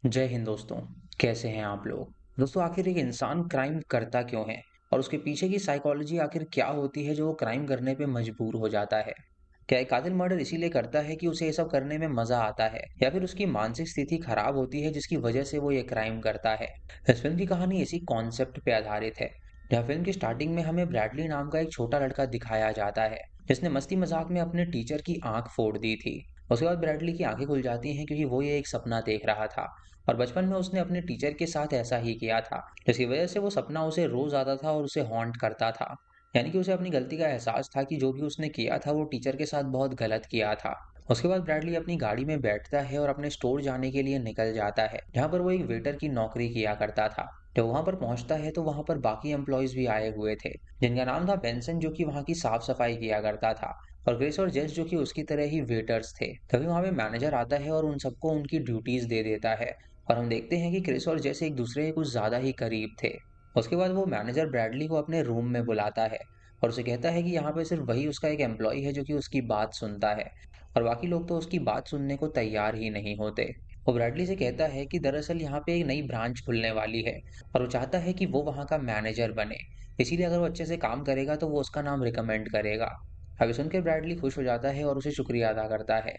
जय हिंद दोस्तों। कैसे हैं आप लोग? दोस्तों, आखिर एक इंसान क्राइम करता क्यों है और उसके पीछे की साइकोलॉजी आखिर क्या होती है जो वो क्राइम करने पे मजबूर हो जाता है? क्या एक कातिल मर्डर इसीलिए करता है कि उसे ये सब करने में मजा आता है या फिर उसकी मानसिक स्थिति खराब होती है जिसकी वजह से वो ये क्राइम करता है? इस फिल्म की कहानी इसी कॉन्सेप्ट पे आधारित है, जहाँ फिल्म की स्टार्टिंग में हमें ब्रैडली नाम का एक छोटा लड़का दिखाया जाता है जिसने मस्ती मजाक में अपने टीचर की आंख फोड़ दी थी। उसके बाद ब्रैडली की आंखें खुल जाती हैं क्योंकि वो ये एक सपना देख रहा था और बचपन में उसने अपने टीचर के साथ ऐसा ही किया था, जिसकी वजह से वो सपना उसे रोज आता था और उसे हॉन्ट करता था। यानी कि उसे अपनी गलती का एहसास था कि जो भी उसने किया था वो टीचर के साथ बहुत गलत किया था। उसके बाद ब्रैडली अपनी गाड़ी में बैठता है और अपने स्टोर जाने के लिए निकल जाता है, जहाँ पर वो एक वेटर की नौकरी किया करता था। जब वहां पर पहुंचता है तो वहां पर बाकी एम्प्लॉयज भी आए हुए थे, जिनका नाम था बेंसन, जो कि वहां की साफ सफाई किया करता था, और ग्रेस और जेस जो कि उसकी तरह ही वेटर्स थे। तभी वहां पे मैनेजर आता है और उन सबको उनकी ड्यूटीज दे देता है और हम देखते हैं कि क्रिस और जेस एक दूसरे के कुछ ज्यादा ही करीब थे। उसके बाद वो मैनेजर ब्रैडली को अपने रूम में बुलाता है और उसे कहता है कि यहाँ पे सिर्फ वही उसका एक एम्प्लॉय है जो कि उसकी बात सुनता है और बाकी लोग तो उसकी बात सुनने को तैयार ही नहीं होते। वो ब्रैडली से कहता है कि दरअसल यहाँ पे एक नई ब्रांच खुलने वाली है और वो चाहता है कि वो वहाँ का मैनेजर बने, इसीलिए अगर वो अच्छे से काम करेगा तो वो उसका नाम रिकमेंड करेगा। अभी सुनकर ब्रैडली खुश हो जाता है और उसे शुक्रिया अदा करता है।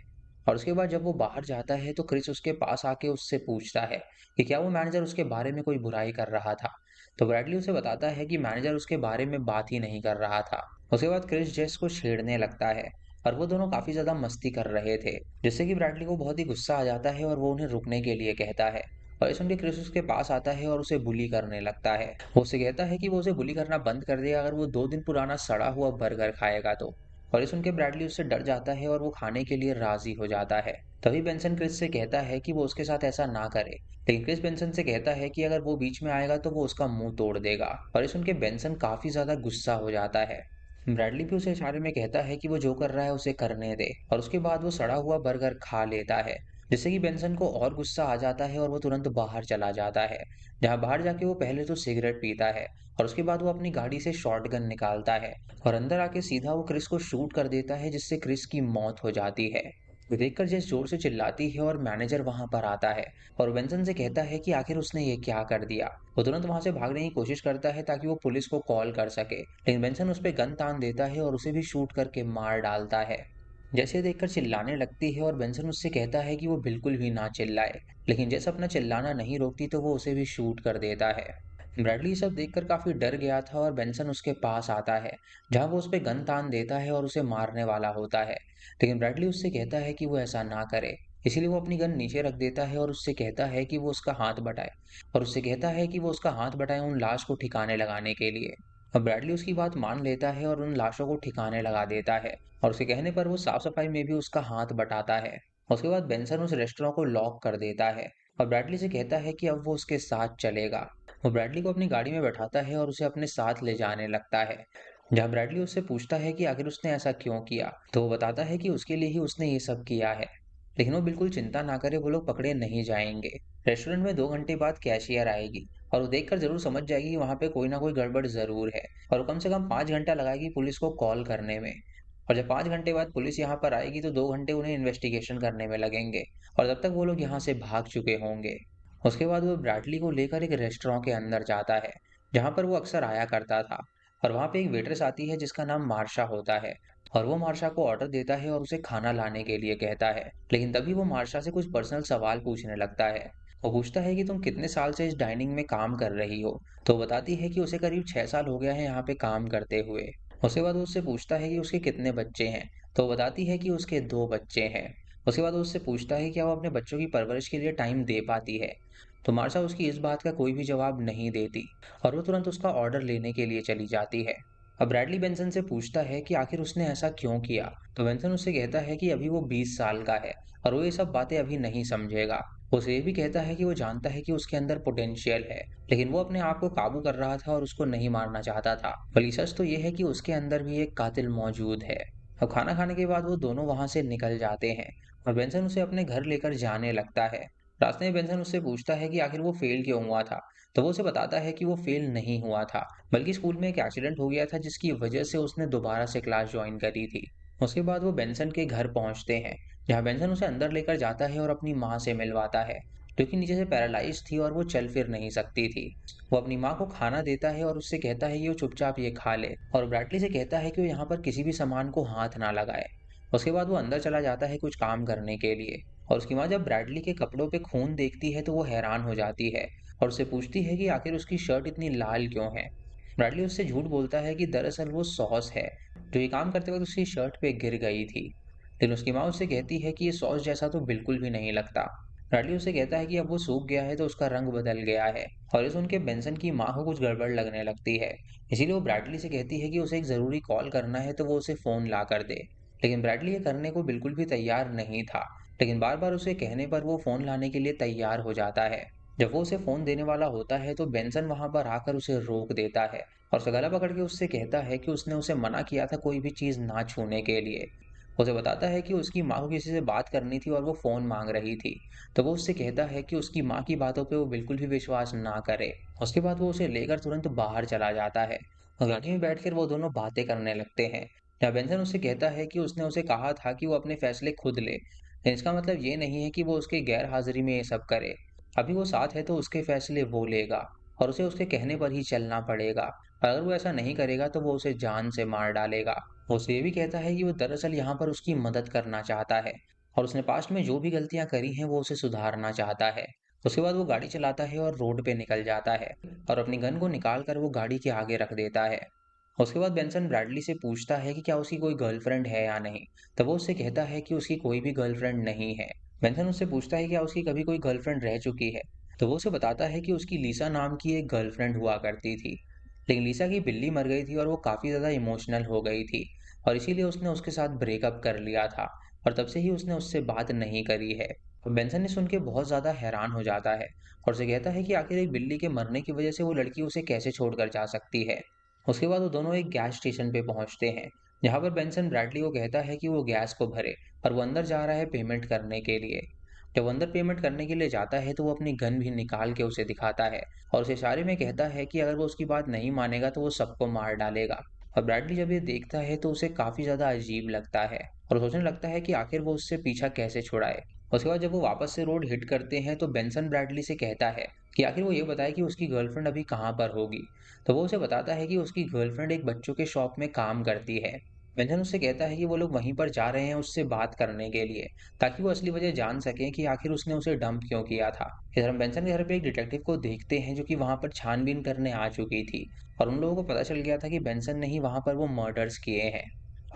और उसके बाद जब वो बाहर जाता है तो क्रिस उसके पास आके उससे पूछता है कि क्या वो मैनेजर उसके बारे में कोई बुराई कर रहा था। तो ब्रैडली उसे बताता है कि मैनेजर उसके बारे में बात ही नहीं कर रहा था। उसके बाद क्रिस जेस को छेड़ने लगता है और वो दोनों काफी ज्यादा मस्ती कर रहे थे, जिससे कि ब्रैडली को बहुत ही गुस्सा आ जाता है और वो उन्हें रुकने के लिए कहता है। और इस सुन के क्रिस उसके पास आता है और उसे बुली करने लगता है। वो उसे कहता है कि वो उसे बुली करना बंद कर देगा अगर वो 2 दिन पुराना सड़ा हुआ बर्गर खाएगा तो। और ये सुन के ब्रैडली उससे डर जाता है और वो खाने के लिए राजी हो जाता है। तभी बेंसन क्रिस से कहता है कि वो उसके साथ ऐसा ना करे, लेकिन क्रिस बेंसन से कहता है कि अगर वो बीच में आएगा तो वो उसका मुंह तोड़ देगा। और ये सुन के बेंसन काफी ज्यादा गुस्सा हो जाता है। ब्रैडली भी उसे इशारे में कहता है कि वो जो कर रहा है उसे करने दे और उसके बाद वो सड़ा हुआ बर्गर खा लेता है, जिससे कि बेंसन को और गुस्सा आ जाता है और वो तुरंत बाहर चला जाता है, जहां बाहर जाके वो पहले तो सिगरेट पीता है और उसके बाद वो अपनी गाड़ी से शॉटगन निकालता है और अंदर आके सीधा वो क्रिस को शूट कर देता है, जिससे क्रिस की मौत हो जाती है। ये देखकर जेस जोर से चिल्लाती है और मैनेजर वहां पर आता है और बेंसन से कहता है कि आखिर उसने ये क्या कर दिया। वो तुरंत वहां से भागने की कोशिश करता है ताकि वो पुलिस को कॉल कर सके, लेकिन बेंसन उस पर गन तान देता है और उसे भी शूट करके मार डालता है। जैसे देखकर चिल्लाने लगती है और बेंसन उससे कहता है कि वो बिल्कुल भी ना चिल्लाए, लेकिन जैसे अपना चिल्लाना नहीं रोकती तो वो उसे भी शूट कर देता है। ब्रैडली ये सब देखकर काफी डर गया था और बेंसन उसके पास आता है, जहां वो उस पे गन तान देता है और उसे मारने वाला होता है, लेकिन ब्रैडली उससे कहता है कि वो ऐसा ना करे। इसीलिए वो अपनी गन नीचे रख देता है और उससे कहता है कि वो उसका हाथ बटाए और उससे कहता है कि वो उसका हाथ बटाए उन लाश को ठिकाने लगाने के लिए। अब ब्रैडली उसकी बात मान लेता है और उन लाशों को ठिकाने लगा देता है और उसके कहने पर वो साफ सफाई में भी उसका हाथ बटाता है। उसके बाद बेंसन उस रेस्टोरेंट को लॉक कर देता है और ब्रैडली से कहता है कि अब वो उसके साथ चलेगा। वो ब्रैडली को अपनी गाड़ी में बैठाता है और उसे अपने साथ ले जाने लगता है, जहाँ ब्रैडली उससे पूछता है कि आखिर उसने ऐसा क्यों किया, तो वो बताता है कि उसके लिए ही उसने ये सब किया है, लेकिन वो बिल्कुल चिंता ना करे, वो लोग पकड़े नहीं जाएंगे। रेस्टोरेंट में 2 घंटे बाद कैशियर आएगी और वो देखकर जरूर समझ जाएगी कि वहां पे कोई ना कोई गड़बड़ जरूर है और वो कम से कम 5 घंटा लगाएगी पुलिस को कॉल करने में। और जब 5 घंटे बाद पुलिस यहाँ पर आएगी तो 2 घंटे उन्हें इन्वेस्टिगेशन करने में लगेंगे और तब तक वो लोग यहाँ से भाग चुके होंगे। उसके बाद वो ब्रैडली को लेकर एक रेस्टोरेंट के अंदर जाता है, जहाँ पर वो अक्सर आया करता था, और वहाँ पे एक वेट्रेस आती है जिसका नाम मार्शा होता है और वो मार्शा को ऑर्डर देता है और उसे खाना लाने के लिए कहता है, लेकिन तभी वो मार्शा से कुछ पर्सनल सवाल पूछने लगता है। वो पूछता है कि तुम कितने साल से इस डाइनिंग में काम कर रही हो, तो वो बताती है कि उसे करीब 6 साल हो गया है यहाँ पे काम करते हुए। उसके बाद वो उससे पूछता है कि उसके कितने बच्चे हैं, तो वो बताती है कि उसके 2 बच्चे हैं। उसके बाद वो उससे पूछता है कि क्या वो अपने बच्चों की परवरिश के लिए टाइम दे पाती है, तो मार्शा उसकी इस बात का कोई भी जवाब नहीं देती और वो तुरंत उसका ऑर्डर लेने के लिए चली जाती है। अब ब्रैडली बेंसन से पूछता है कि आखिर उसने ऐसा क्यों किया, तो बेंसन उससे कहता है कि अभी वो 20 साल का है और वो ये सब बातें अभी नहीं समझेगा। वो उसे ये भी कहता है कि वो जानता है कि उसके अंदर पोटेंशियल है, लेकिन वो अपने आप को काबू कर रहा था और उसको नहीं मारना चाहता था। बल्कि सच तो ये है कि उसके अंदर भी एक कातिल मौजूद है। अब खाना खाने के बाद वो दोनों वहां से निकल जाते हैं और बेंसन उसे अपने घर लेकर जाने लगता है। रास्ते में बेंसन उससे पूछता है कि आखिर वो फेल क्यों हुआ था, तो वो उसे बताता है कि वो फेल नहीं हुआ था, बल्कि स्कूल में एक एक्सीडेंट हो गया था जिसकी वजह से उसने दोबारा से क्लास ज्वाइन करी थी। उसके बाद वो बेंसन के घर पहुंचते हैं, जहां बेंसन उसे अंदर लेकर जाता है और अपनी माँ से मिलवाता है, जो कि नीचे से पैरालाइज थी और वो चल फिर नहीं सकती थी। वो अपनी माँ को खाना देता है और उससे कहता है कि वो चुपचाप ये खा ले, और ब्रैडली से कहता है कि वो यहाँ पर किसी भी सामान को हाथ ना लगाए। उसके बाद वो अंदर चला जाता है कुछ काम करने के लिए, और उसकी माँ जब ब्रैडली के कपड़ों पे खून देखती है तो वो हैरान हो जाती है और उससे पूछती है कि आखिर उसकी शर्ट इतनी लाल क्यों है। ब्रैडली उससे झूठ बोलता है कि दरअसल वो सॉस है, जो ये काम करते वक्त उसकी शर्ट पे गिर गई थी। लेकिन उसकी माँ उससे कहती है कि ये सॉस जैसा तो बिल्कुल भी नहीं लगता। ब्रैडली उससे कहता है कि अब वो सूख गया है तो उसका रंग बदल गया है, और ये सुन के बेंसन की माँ को कुछ गड़बड़ लगने लगती है। इसीलिए वो ब्रैडली से कहती है कि उसे एक ज़रूरी कॉल करना है तो वो उसे फ़ोन ला कर दे। लेकिन ब्रैडली ये करने को बिल्कुल भी तैयार नहीं था, लेकिन बार-बार उसे कहने पर वो फ़ोन लाने के लिए तैयार हो जाता है। जब वो उसे फ़ोन देने वाला होता है तो बेंसन वहाँ पर आकर उसे रोक देता है और उसे गला पकड़ के उससे कहता है कि उसने उसे मना किया था कोई भी चीज़ ना छूने के लिए। उसे बताता है कि उसकी माँ को किसी से बात करनी थी और वो फ़ोन माँग रही थी। तो वो उससे कहता है कि उसकी माँ की बातों पे वो बिल्कुल भी विश्वास ना करे। उसके बाद वो उसे लेकर तुरंत बाहर चला जाता है और गाड़ी में बैठकर वो दोनों बातें करने लगते हैं। जहाँ बेंसन उससे कहता है कि उसने उसे कहा था कि वो अपने फैसले खुद ले, लेकिन इसका मतलब ये नहीं है कि वो उसके गैर हाजिरी में ये सब करे। अभी वो साथ है तो उसके फैसले वो लेगा और उसे उसके कहने पर ही चलना पड़ेगा, और अगर वो ऐसा नहीं करेगा तो वो उसे जान से मार डालेगा। वो उसे ये भी कहता है कि वो दरअसल यहाँ पर उसकी मदद करना चाहता है और उसने पास्ट में जो भी गलतियाँ करी हैं वो उसे सुधारना चाहता है। उसके बाद वो गाड़ी चलाता है और रोड पे निकल जाता है और अपनी गन को निकाल कर वो गाड़ी के आगे रख देता है। उसके बाद बेंसन ब्रैडली से पूछता है कि क्या उसकी कोई गर्लफ्रेंड है या नहीं। तब वो उससे कहता है कि उसकी कोई भी गर्लफ्रेंड नहीं है। बेंसन उससे पूछता है कि क्या उसकी कभी कोई गर्लफ्रेंड रह चुकी है। तो वो उसे बताता है कि उसकी लीसा नाम की एक गर्लफ्रेंड हुआ करती थी, लेकिन लीसा की बिल्ली मर गई थी और वो काफ़ी ज़्यादा इमोशनल हो गई थी, और इसीलिए उसने उसके साथ ब्रेकअप कर लिया था, और तब से ही उसने उससे बात नहीं करी है। तो बेंसन ने सुन के बहुत ज़्यादा हैरान हो जाता है और उसे कहता है कि आखिर एक बिल्ली के मरने की वजह से वो लड़की उसे कैसे छोड़कर जा सकती है। उसके बाद वो दोनों एक गैस स्टेशन पे पहुंचते हैं, जहाँ पर बेंसन ब्रैडली को कहता है कि वो गैस को भरे और वो अंदर जा रहा है पेमेंट करने के लिए। जब वो अंदर पेमेंट करने के लिए जाता है तो वो अपनी गन भी निकाल के उसे दिखाता है और उसे इशारे में कहता है कि अगर वो उसकी बात नहीं मानेगा तो वो सबको मार डालेगा। और ब्रैडली जब ये देखता है तो उसे काफ़ी ज़्यादा अजीब लगता है और सोचने लगता है कि आखिर वो उससे पीछा कैसे छुड़ाए। उसके बाद जब वो वापस से रोड हिट करते हैं तो बेंसन ब्रैडली से कहता है कि आखिर वो ये बताए कि उसकी गर्लफ्रेंड अभी कहाँ पर होगी। तो वो उसे बताता है कि उसकी गर्लफ्रेंड एक बच्चों के शॉप में काम करती है। बेंसन उससे कहता है कि वो लोग वहीं पर जा रहे हैं उससे बात करने के लिए, ताकि वो असली वजह जान सकें कि आखिर उसने उसे डंप क्यों किया था। इधर हम बेंसन के घर पे एक डिटेक्टिव को देखते हैं जो कि वहां पर छानबीन करने आ चुकी थी, और उन लोगों को पता चल गया था कि बेंसन ने ही वहां पर वो मर्डर्स किए हैं।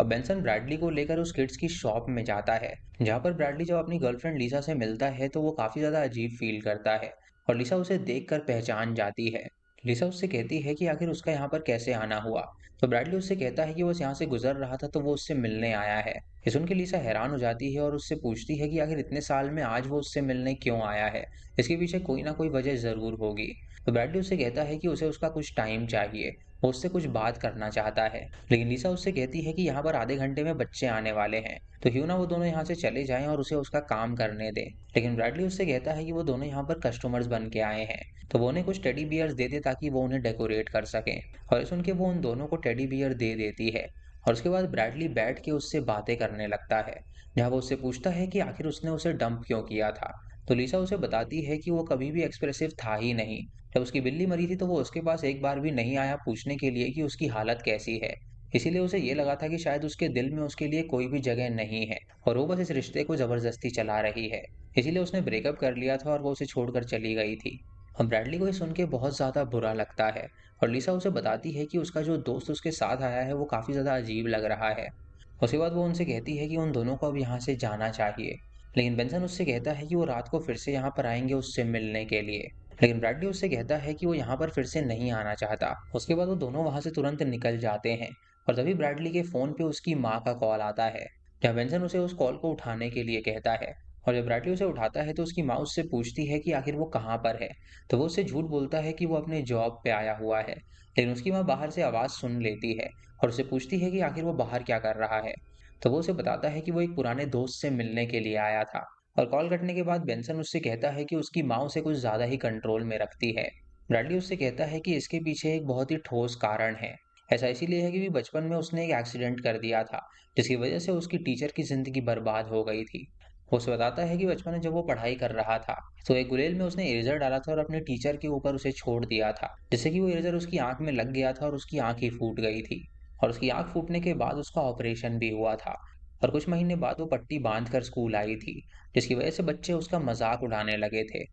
अब बेंसन ब्रैडली को लेकर उस किड्स की शॉप में जाता है, जहाँ पर ब्रैडली जब अपनी गर्लफ्रेंड लिसा से मिलता है तो वो काफी ज्यादा अजीब फील करता है और लिसा उसे देखकर पहचान जाती है। लिसा उससे कहती है कि आखिर उसका यहाँ पर कैसे आना हुआ। तो ब्रैडली उससे कहता है कि वो यहाँ से गुजर रहा था तो वो उससे मिलने आया है। ये सुन के लिसा हैरान हो जाती है और उससे पूछती है कि आखिर इतने साल में आज वो उससे मिलने क्यों आया है। इसके पीछे कोई ना कोई वजह जरूर होगी। तो ब्रैडली उससे कहता है कि उसे उसका कुछ टाइम चाहिए, वो उससे कुछ बात करना चाहता है। लेकिन लिसा उससे कहती है कि यहाँ पर आधे घंटे में बच्चे आने वाले हैं, तो क्यों ना वो दोनों यहाँ से चले जाएं और उसे उसका काम करने दें। लेकिन ब्रैडली उससे कहता है कि वो दोनों यहाँ पर कस्टमर्स बन के आए हैं, तो वो उन्हें कुछ टेडी बियर्स दे दे ताकि वो उन्हें डेकोरेट कर सकें। और सुन के वो उन दोनों को टेडी बियर दे देती है, और उसके बाद ब्रैडली बैठ के उससे बातें करने लगता है, जहाँ वो उससे पूछता है कि आखिर उसने उसे डंप क्यों किया था। तो लिसा उसे बताती है कि वो कभी भी एक्सप्रेसिव था ही नहीं। जब उसकी बिल्ली मरी थी तो वो उसके पास एक बार भी नहीं आया पूछने के लिए कि उसकी हालत कैसी है। इसीलिए उसे ये लगा था कि शायद उसके दिल में उसके लिए कोई भी जगह नहीं है और वो बस इस रिश्ते को जबरदस्ती चला रही है। इसीलिए उसने ब्रेकअप कर लिया था और वो उसे छोड़कर चली गई थी। अब ब्रैडली को ये सुन के बहुत ज़्यादा बुरा लगता है और लिसा उसे बताती है कि उसका जो दोस्त उसके साथ आया है वो काफ़ी ज़्यादा अजीब लग रहा है। उसके बाद वो उनसे कहती है कि उन दोनों को अब यहाँ से जाना चाहिए, लेकिन बेंसन उससे कहता है कि वो रात को फिर से यहाँ पर आएंगे उससे मिलने के लिए। लेकिन ब्रैडली उससे कहता है कि वो यहाँ पर फिर से नहीं आना चाहता। उसके बाद वो दोनों वहाँ से तुरंत निकल जाते हैं और तभी ब्रैडली के फ़ोन पे उसकी माँ का कॉल आता है, जहाँ बेंसन उसे उस कॉल को उठाने के लिए कहता है। और जब ब्रैडली उसे उठाता है तो उसकी माँ उससे पूछती है कि आखिर वो कहाँ पर है। तो वो उससे झूठ बोलता है कि वो अपने जॉब पे आया हुआ है, लेकिन उसकी माँ बाहर से आवाज़ सुन लेती है और उससे पूछती है कि आखिर वो बाहर क्या कर रहा है। तो वो उसे बताता है कि वो एक पुराने दोस्त से मिलने के लिए आया था। और कॉल कटने के बाद बेंसन उससे कहता है कि उसकी माँ उसे कुछ ज़्यादा ही कंट्रोल में रखती है। ब्रैडली उससे कहता है कि इसके पीछे एक बहुत ही ठोस कारण है। ऐसा इसीलिए है कि बचपन में उसने एक एक्सीडेंट कर दिया था, जिसकी वजह से उसकी टीचर की ज़िंदगी बर्बाद हो गई थी। वो उसे बताता है कि बचपन में जब वो पढ़ाई कर रहा था, तो एक गुलेल में उसने इरेजर डाला था और अपने टीचर के ऊपर उसे छोड़ दिया था, जिससे कि वो इरेजर उसकी आंख में लग गया था और उसकी आंख ही फूट गई थी। और उसकी आंख फूटने के बाद उसका ऑपरेशन भी हुआ था। और कुछ महीने बाद वो पट्टी बांध कर स्कूल आई थी, जिसकी वजह से बच्चे उसका मजाक उड़ाने लगे थे।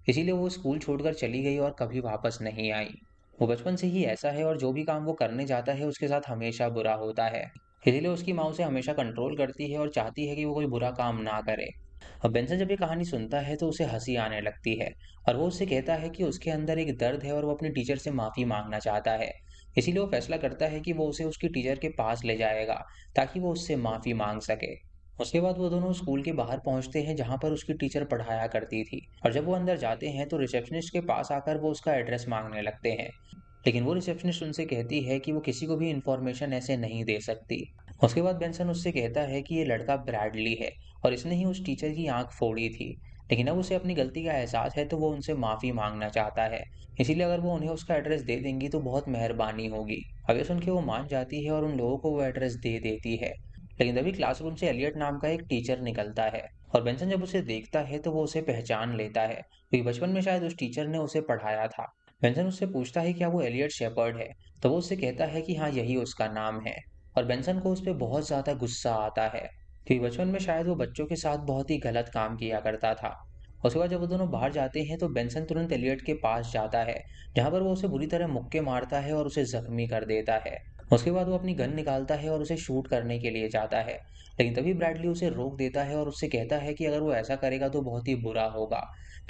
इसीलिए वो स्कूल छोड़कर चली गई और कभी वापस नहीं आई। वो बचपन से ही ऐसा है और जो भी काम वो करने जाता है उसके साथ हमेशा बुरा होता है। इसीलिए उसकी माँ उसे हमेशा कंट्रोल करती है और चाहती है कि वो कोई बुरा काम ना करे। अब बेंसन जब ये कहानी सुनता है तो उसे हंसी आने लगती है। और वो उससे कहता है कि उसके अंदर एक दर्द है और वो अपने टीचर से माफी मांगना चाहता है। इसीलिए वो फैसला करता है कि वो उसे उसकी टीचर के पास ले जाएगा, ताकि वो उससे माफी मांग सके। उसके बाद वो दोनों स्कूल के बाहर पहुंचते हैं जहां पर उसकी टीचर पढ़ाया करती थी। और जब वो अंदर जाते हैं तो रिसेप्शनिस्ट के पास आकर वो उसका एड्रेस मांगने लगते हैं। लेकिन वो रिसेप्शनिस्ट उनसे कहती है कि वो किसी को भी इन्फॉर्मेशन ऐसे नहीं दे सकती। उसके बाद बेंसन उससे कहता है कि ये लड़का ब्रैडली है और इसने ही उस टीचर की आंख फोड़ी थी। लेकिन अब उसे अपनी गलती का एहसास है तो वो उनसे माफी मांगना चाहता है। इसीलिए अगर वो उन्हें उसका एड्रेस दे देंगी तो बहुत मेहरबानी होगी। अब ये सुन के वो मान जाती है और उन लोगों को वो एड्रेस दे देती है। लेकिन तभी क्लासरूम से एलियट नाम का एक टीचर निकलता है। और बेंसन जब उसे देखता है तो वो उसे पहचान लेता है, क्योंकि बचपन में शायद उस टीचर ने उसे पढ़ाया था। बेंसन उससे पूछता है क्या वो एलियट शेपर्ड है, तो वो उससे कहता है कि हाँ, यही उसका नाम है। और बेंसन को उस पे बहुत ज़्यादा गुस्सा आता है, क्योंकि बचपन में शायद वो बच्चों के साथ बहुत ही गलत काम किया करता था। उसके बाद जब वो दोनों बाहर जाते हैं तो बेंसन तुरंत एलियट के पास जाता है, जहाँ पर वो उसे बुरी तरह मुक्के मारता है और उसे जख्मी कर देता है। उसके बाद वो अपनी गन निकालता है और उसे शूट करने के लिए जाता है। लेकिन तभी ब्रैडली उसे रोक देता है और उससे कहता है कि अगर वो ऐसा करेगा तो बहुत ही बुरा होगा,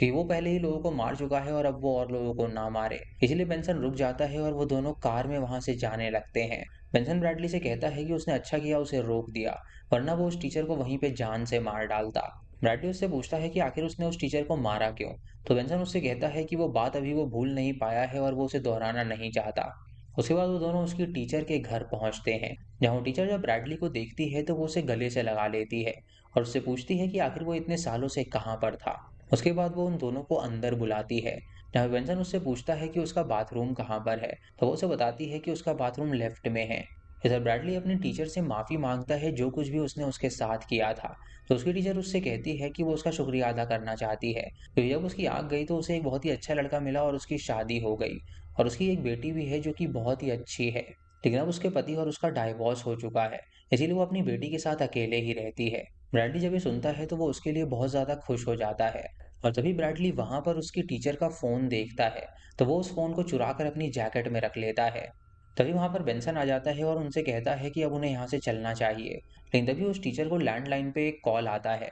कि वो पहले ही लोगों को मार चुका है और अब वो और लोगों को ना मारे। इसलिए बेंसन रुक जाता है और वो दोनों कार में वहां से जाने लगते हैं। बेंसन ब्रैडली से कहता है कि उसने अच्छा किया उसे रोक दिया, वरना वो उस टीचर को वहीं पे जान से मार डालता। ब्रैडली उससे पूछता है कि आखिर उसने उस टीचर को मारा क्यों, तो बेंसन उससे कहता है कि वो बात अभी वो भूल नहीं पाया है और वो उसे दोहराना नहीं चाहता। उसके बाद वो दोनों उसकी टीचर के घर पहुंचते हैं, जहां वो टीचर जब ब्रैडली को देखती है तो वो उसे गले से लगा लेती है और उससे पूछती है कि आखिर वो इतने सालों से कहाँ पर था। उसके बाद वो उन दोनों को अंदर बुलाती है, जहाँ बेंसन उससे पूछता है कि उसका बाथरूम कहाँ पर है, तो वो उसे बताती है कि उसका बाथरूम लेफ्ट में है। इधर ब्रैडली अपनी टीचर से माफी मांगता है जो कुछ भी उसने उसके साथ किया था। तो उसकी टीचर उससे कहती है कि वो उसका शुक्रिया अदा करना चाहती है, क्योंकि जब उसकी आंख गई तो उसे एक बहुत ही अच्छा लड़का मिला और उसकी शादी हो गई। और उसकी एक बेटी भी है जो कि बहुत ही अच्छी है। लेकिन अब उसके पति और उसका डाइवोर्स हो चुका है, इसीलिए वो अपनी बेटी के साथ अकेले ही रहती है। ब्रैडली जब ये सुनता है तो वो उसके लिए बहुत ज्यादा खुश हो जाता है। और तभी ब्रैडली वहां पर उसकी टीचर का फोन देखता है, तो वो उस फोन को चुरा कर अपनी जैकेट में रख लेता है। तभी वहां पर बेंसन आ जाता है और उनसे कहता है कि अब उन्हें यहाँ से चलना चाहिए। लेकिन तभी उस टीचर को लैंडलाइन पे एक कॉल आता है।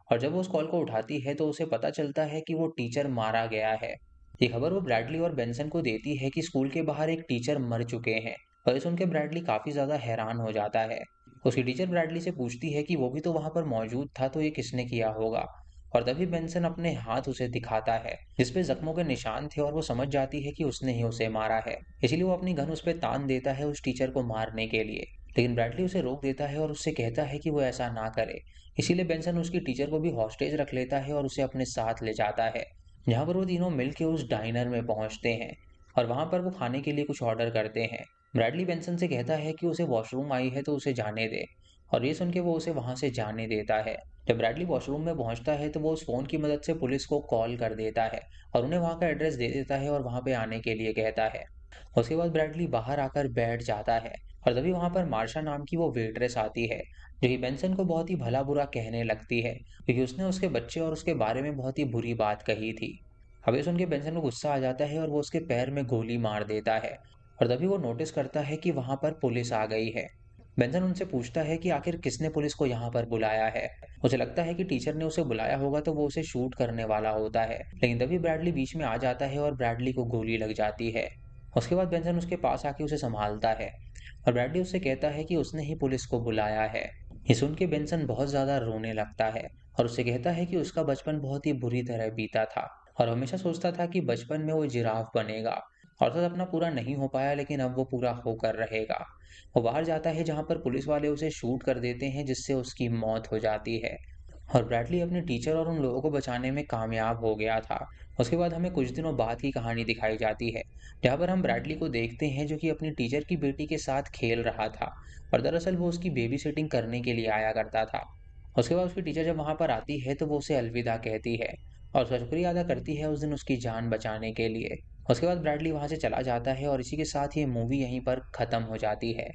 और जब वो उस कॉल को उठाती है तो उसे पता चलता है कि वो टीचर मारा गया है। ये खबर वो ब्रैडली और बेंसन को देती है कि स्कूल के बाहर एक टीचर मर चुके हैं। और ये सुन के ब्रैडली काफी ज्यादा हैरान हो जाता है। उसकी टीचर ब्रैडली से पूछती है कि वो भी तो वहां पर मौजूद था, तो ये किसने किया होगा। और तभी बेंसन अपने हाथ उसे दिखाता है, जिसपे जख्मों के निशान थे, और वो समझ जाती है कि उसने ही उसे मारा है। इसीलिए वो अपनी गन उस पे तान देता है उस टीचर को मारने के लिए। लेकिन ब्रैडली उसे रोक देता है और उससे कहता है कि वो ऐसा ना करे। इसीलिए बेंसन उसकी टीचर को भी हॉस्टेज रख लेता है और उसे अपने साथ ले जाता है, जहाँ पर वो तीनों मिलके उस डाइनर में पहुंचते हैं। और वहां पर वो खाने के लिए कुछ ऑर्डर करते हैं। ब्रैडली बेंसन से कहता है कि उसे वॉशरूम आई है तो उसे जाने दे। और ये सुन के वो उसे वहां से जाने देता है। जब ब्रैडली वॉशरूम में पहुंचता है तो वो उस फोन की मदद से पुलिस को कॉल कर देता है और उन्हें वहां का एड्रेस दे देता है और वहां पे आने के लिए कहता है। उसके बाद ब्रैडली बाहर आकर बैठ जाता है। और तभी वहां पर मार्शा नाम की वो वेट्रेस आती है, जो कि बेंसन को बहुत ही भला बुरा कहने लगती है, क्योंकि उसने उसके बच्चे और उसके बारे में बहुत ही बुरी बात कही थी। अब ये सुन के बेंसन को गुस्सा आ जाता है और वो उसके पैर में गोली मार देता है। और तभी वो नोटिस करता है कि वहां पर पुलिस आ गई है। बेंसन उनसे पूछता है कि आखिर किसने पुलिस को यहाँ पर बुलाया है। उसे लगता है कि टीचर ने उसे बुलाया होगा तो वो उसे शूट करने वाला होता है। लेकिन तभी ब्रैडली बीच में आ जाता है और ब्रैडली को गोली लग जाती है। उसके बाद बेंसन उसके पास आके उसे संभालता है और ब्रैडली उससे कहता है कि उसने ही पुलिस को बुलाया है। ये सुन के बेंसन बहुत ज्यादा रोने लगता है और उससे कहता है कि उसका बचपन बहुत ही बुरी तरह बीता था और हमेशा सोचता था कि बचपन में वो जिराफ बनेगा। और तो सपना पूरा नहीं हो पाया, लेकिन अब वो पूरा होकर रहेगा। वो बाहर जाता है जहां पर पुलिस वाले उसे शूट कर देते हैं, जिससे उसकी मौत हो जाती है। और ब्रैडली अपने टीचर और उन लोगों को बचाने में कामयाब हो गया था। उसके बाद हमें कुछ दिनों बाद की कहानी दिखाई जाती है, जहाँ पर हम ब्रैडली को देखते हैं जो कि अपनी टीचर की बेटी के साथ खेल रहा था। और दरअसल वो उसकी बेबी सिटिंग करने के लिए आया करता था। उसके बाद उसकी टीचर जब वहाँ पर आती है तो वो उसे अलविदा कहती है और उसका शुक्रिया अदा करती है उस दिन उसकी जान बचाने के लिए। उसके बाद ब्रैडली वहाँ से चला जाता है और इसी के साथ ये मूवी यहीं पर खत्म हो जाती है।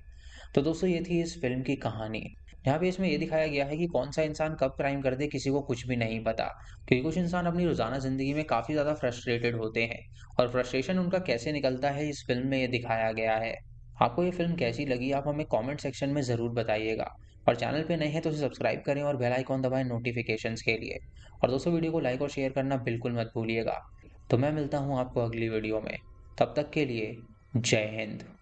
तो दोस्तों ये थी इस फ़िल्म की कहानी। यहाँ पे इसमें ये दिखाया गया है कि कौन-सा इंसान कब क्राइम कर दे किसी को कुछ भी नहीं पता। क्योंकि कुछ इंसान अपनी रोज़ाना ज़िंदगी में काफ़ी ज़्यादा फ्रस्ट्रेटेड होते हैं और फ्रस्ट्रेशन उनका कैसे निकलता है इस फ़िल्म में ये दिखाया गया है। आपको ये फ़िल्म कैसी लगी आप हमें कमेंट सेक्शन में ज़रूर बताइएगा। और चैनल पे नए हैं तो इसे सब्सक्राइब करें और बेल आइकन दबाएँ नोटिफ़िकेशंस के लिए। और दोस्तों वीडियो को लाइक और शेयर करना बिल्कुल मत भूलिएगा। तो मैं मिलता हूँ आपको अगली वीडियो में। तब तक के लिए जय हिंद।